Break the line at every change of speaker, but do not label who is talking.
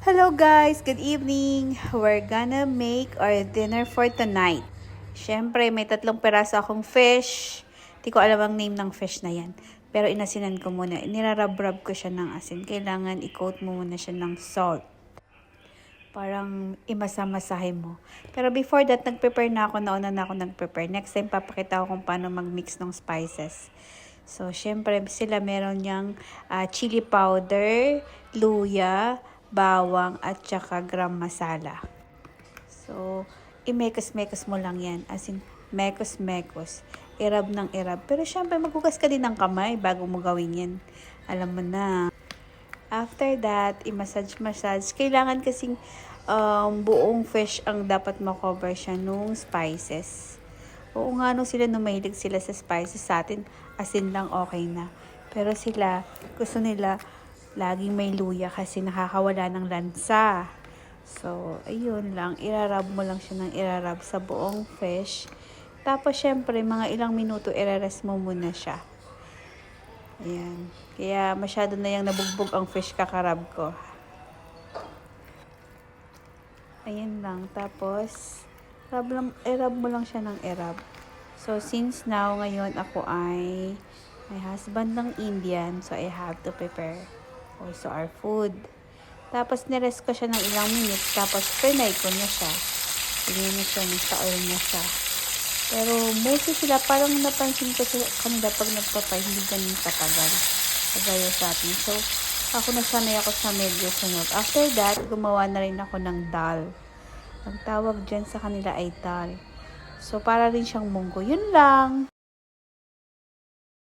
Hello guys, good evening. We're gonna make our dinner for tonight. Siyempre, may 3 peraso akong fish. Di ko alam ang name ng fish na yan. Pero inasinan ko muna. Nirarab-rab ko siya ng asin. Kailangan i-coat mo muna siya ng salt. Parang imasa-masahe mo. Pero before that, nag-prepare na ako. Nauna na ako nag-prepare. Next time, papakita ko kung paano mag-mix ng spices. So, syempre, sila meron niyang chili powder, luya, bawang, at saka gram masala. So, i-mekos-mekos mo lang yan. As in, mekos-mekos. Irab ng irab. Pero syempre, maghugas ka din ng kamay bago mo gawin yan. Alam mo na. After that, i-massage-massage. Kailangan kasing buong fish ang dapat makover siya nung spices. Oo nga, sila mahilig sila sa spices. Sa atin, asin lang okay na. Pero sila, gusto nila laging may luya kasi nakakawala ng lansa. So, ayun lang. Irarab mo lang siya ng irarab sa buong fish. Tapos, syempre, mga ilang minuto, irarest mo muna siya. Ayan. Kaya, masyado na yung nabugbog ang fish kakarab ko. Ayan lang. Tapos, irab mo lang siya ng irab. So, since now, ngayon ako ay may husband ng Indian, so I have to prepare also our food. Tapos, nirest ko siya ng ilang minutes. Tapos, pinay ko na siya. Tingnan na siya, nasa oil na siya. Pero, mostly sila, parang napansin ko sa kanila pag nagpapay, hindi ganun katagal. Kagaya sa atin. So, ako nasanay ako sa medyo sunod. After that, gumawa na rin ako ng dal. Ang tawag dyan sa kanila ay dal. So, para rin siyang munggo. Yun lang.